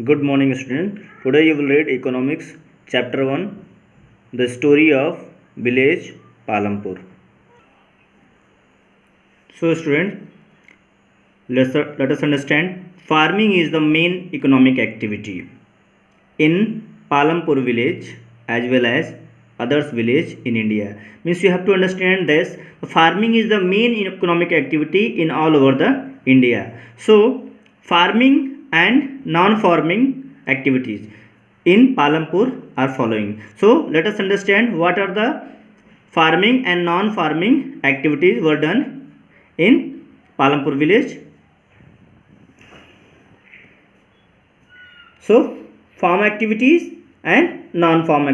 Good morning, student. Today you will read Economics, Chapter 1, The Story of Village Palampur. So, student, let us understand. Farming is the main economic activity in Palampur village as well as others village in India. Means you have to understand this. Farming is the main economic activity in all over the India. So, farming and non-farming activities in Palampur are following. So let us understand what are the farming and non-farming activities were done in Palampur village. So farm activities and non-farm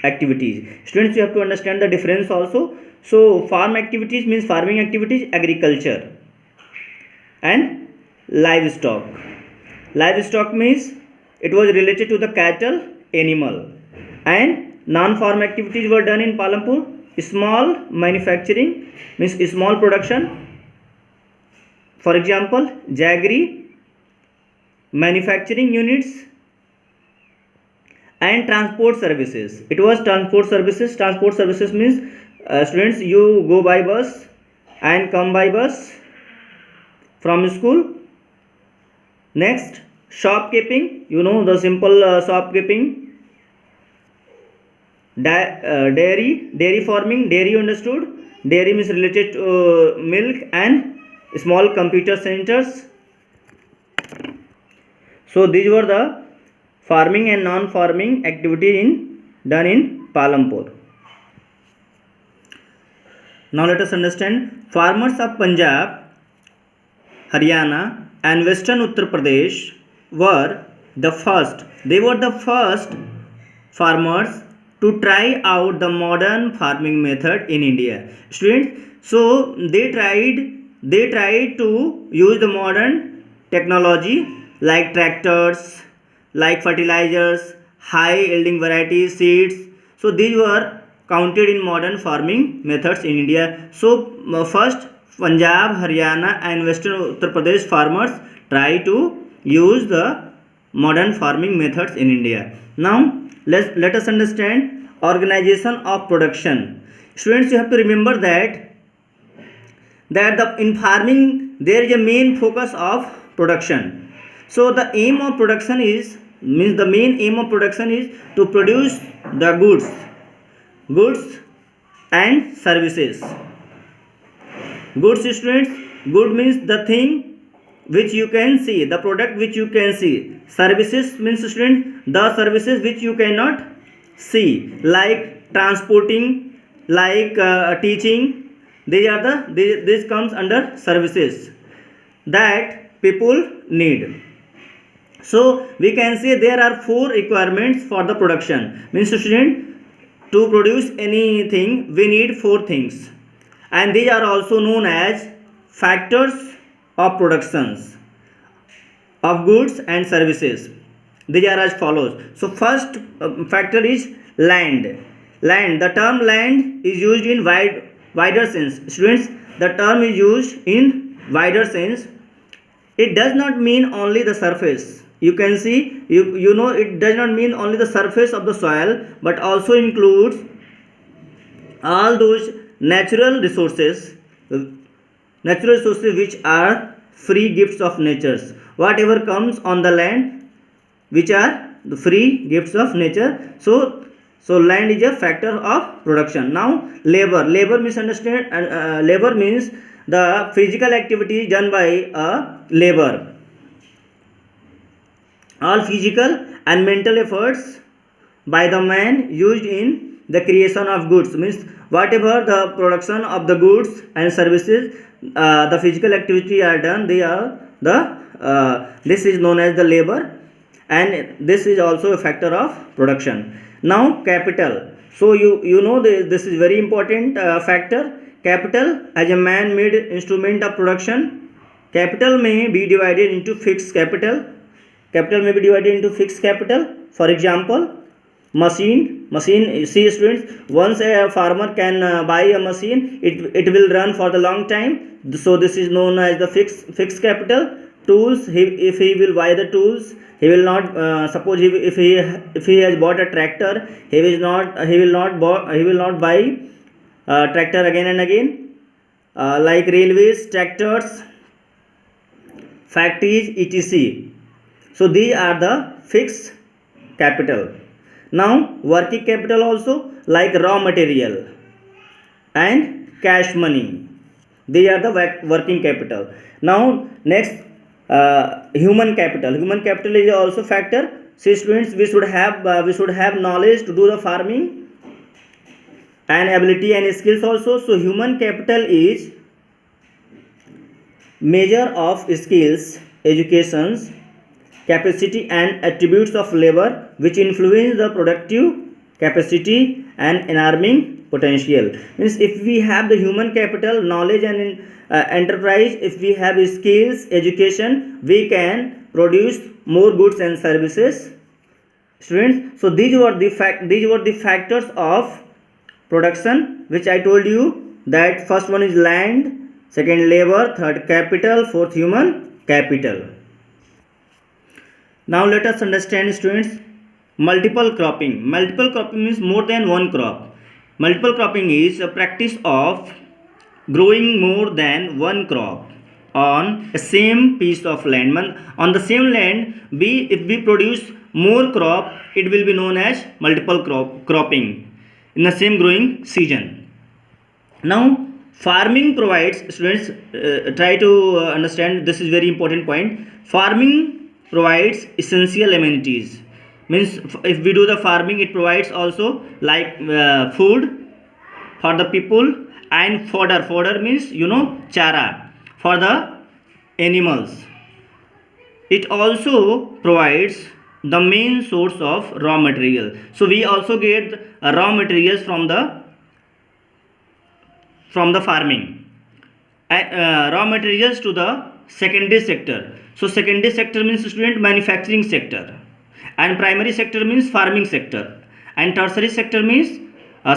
activities. Students, you have to understand the difference also. So farm activities means farming activities, agriculture and livestock. Livestock means it was related to the cattle, animal, and non-farm activities were done in Palampur. Small manufacturing means small production. For example, jaggery, manufacturing units, and transport services. It was transport services. Transport services means students, you go by bus and come by bus from school. Next, shopkeeping, you know the simple shopkeeping. Dairy farming, dairy understood. Dairy means related to milk and small computer centers. So these were the farming and non-farming activity done in Palampur. Now let us understand. Farmers of Punjab, Haryana and Western Uttar Pradesh were the first. They were the first farmers to try out the modern farming method in India. Students, so they tried to use the modern technology like tractors, like fertilizers, high yielding varieties, seeds. So these were counted in modern farming methods in India. So first Punjab, Haryana and Western Uttar Pradesh farmers try to use the modern farming methods in India. Now let us understand organization of production. Students, you have to remember that in farming there is a main focus of production. So the aim of production is to produce the goods and services. Goods, students, good means the thing which you can see, the product which you can see. Services means, students, the services which you cannot see, like transporting, like teaching. This comes under services that people need. So we can say there are 4 requirements for the production. Means, student, to produce anything we need 4 things, and these are also known as factors of productions of goods and services. These are as follows. So first factor is land. The term land is used in wider sense. Students, the term is used in wider sense. It does not mean only the surface. You can see, you know, it does not mean only the surface of the soil, but also includes all those natural resources which are free gifts of nature. Whatever comes on the land, which are the free gifts of nature. So land is a factor of production. Now labor means, understand, labor means the physical activity done by a labor. All physical and mental efforts by the man used in the creation of goods. Means whatever the production of the goods and services, the physical activity are done, they are this is known as the labor, and this is also a factor of production. Now capital. So you know this is very important factor. Capital as a man-made instrument of production. Capital may be divided into fixed capital. For example, machine. See, students, once a farmer can buy a machine, it will run for the long time. So this is known as the fixed capital. tools. If he will buy the tools, he will not suppose if he has bought a tractor, he will not buy tractor again and again. Like railways, tractors, factories, etc. So these are the fixed capital. Now working capital also, like raw material and cash money, they are the working capital. Now next, human capital. Human capital is also factor. See students, we should have knowledge to do the farming and ability and skills also. So human capital is measure of skills, educations, capacity and attributes of labor which influence the productive capacity and earning potential. Means if we have the human capital, knowledge and enterprise, if we have skills, education, we can produce more goods and services. Students, so these were the factors of production which I told you, that first one is land, second labor, third capital, fourth human capital. Now let us understand students, multiple cropping. Multiple cropping means more than one crop. Multiple cropping is a practice of growing more than one crop on a same piece of land. On the same land, if we produce more crop, it will be known as multiple cropping in the same growing season. Now farming provides, students, try to understand, this is very important point. Farming provides essential amenities. Means if we do the farming, it provides also like food for the people and fodder means chara for the animals. It also provides the main source of raw material. So we also get raw materials from the farming, and raw materials to the secondary sector. So secondary sector means, student, manufacturing sector, and primary sector means farming sector, and tertiary sector means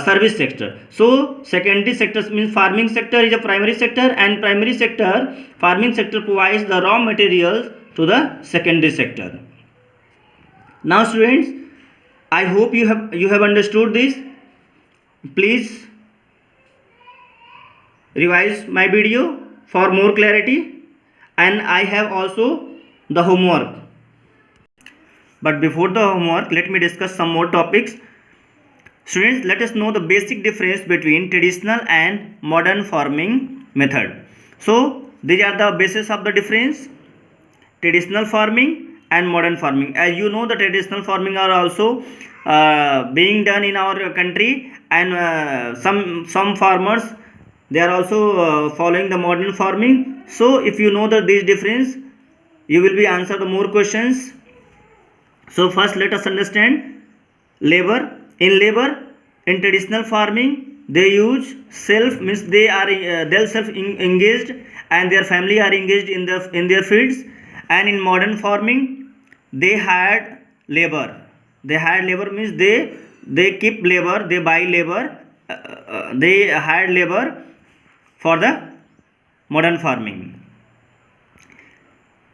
service sector. So secondary sector means farming sector is a primary sector, and primary sector, farming sector, provides the raw materials to the secondary sector. Now students, I hope you have understood this. Please revise my video for more clarity, and I have also the homework. But before the homework, let me discuss some more topics. Students, let us know the basic difference between traditional and modern farming method. So these are the basis of the difference: traditional farming and modern farming. As you know, the traditional farming are also being done in our country, and some farmers, they are also following the modern farming. So if you know these difference, you will be answer the more questions. So first let us understand labor. In traditional farming, they use self, means they are self engaged, and their family are engaged in their fields. And in modern farming, they hired labor. Means they keep labor, they buy labor, they hired labor for the modern farming.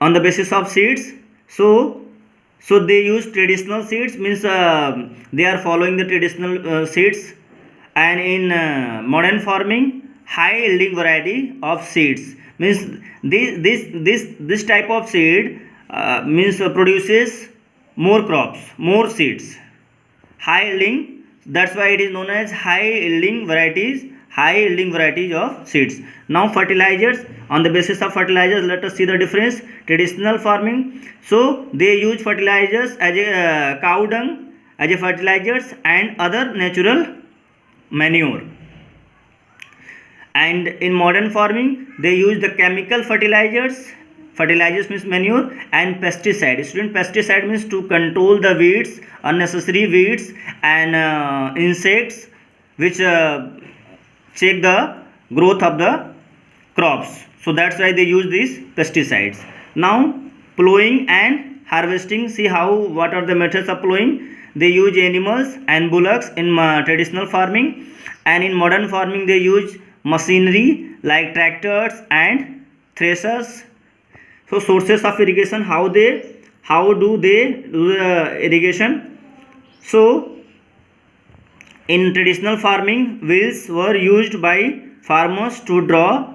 On the basis of seeds, so they use traditional seeds, means they are following the traditional seeds. And in modern farming, high yielding variety of seeds, means this type of seed means produces more crops, more seeds, high yielding. That's why it is known as high yielding varieties of seeds. Now fertilizers. On the basis of fertilizers, let us see the difference. Traditional farming, so they use fertilizers as a cow dung as a fertilizers and other natural manure. And in modern farming, they use the chemical fertilizers means manure, and pesticide. Student, pesticide means to control the weeds, unnecessary weeds and insects which check the growth of the crops. So that's why they use these pesticides. Now plowing and harvesting. See what are the methods of plowing. They use animals and bullocks in traditional farming, and in modern farming they use machinery like tractors and threshers. So sources of irrigation, how do they do the irrigation? So in traditional farming, wells were used by farmers to draw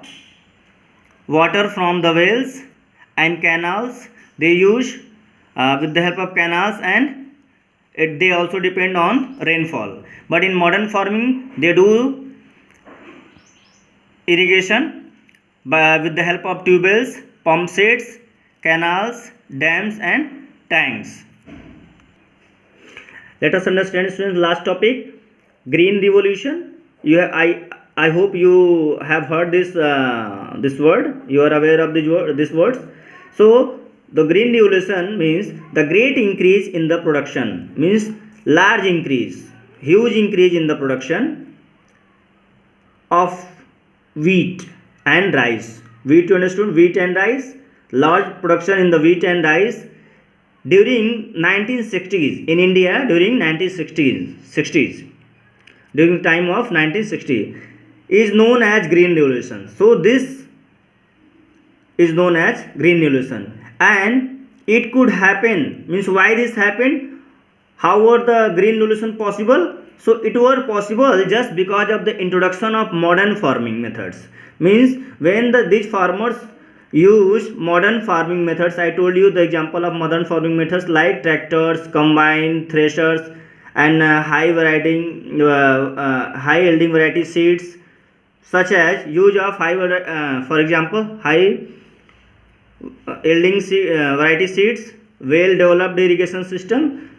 water from the wells, and canals they use with the help of canals, and they also depend on rainfall. But in modern farming, they do irrigation with the help of tube wells, pump sets, canals, dams and tanks. Let us understand, students, last topic, green revolution. I hope you have heard this word. You are aware of this words. So the green revolution means the great increase in the production, means large increase, huge increase in the production of wheat and rice. Wheat, you understood? Wheat and rice. Large production in the wheat and rice during 1960s in India, during 1960s, during time of 1960, is known as green revolution. So this is known as green revolution, and it could happen, means why this happened, how were the green revolution possible? So it were possible just because of the introduction of modern farming methods. Means when these farmers use modern farming methods, I told you the example of modern farming methods like tractors, combine threshers, and high yielding variety seeds, such as use of for example high yielding variety seeds, well developed irrigation system,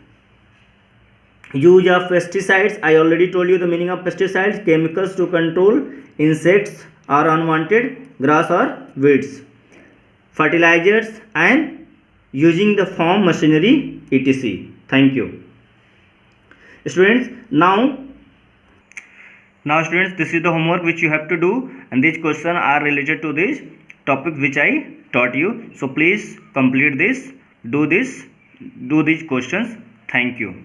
use of pesticides. I already told you the meaning of pesticides, chemicals to control insects or unwanted grass or weeds, fertilizers, and using the farm machinery, etc. Thank you, students. Now students, this is the homework which you have to do, and these questions are related to this topic which I taught you. So please complete this, do these questions. Thank you.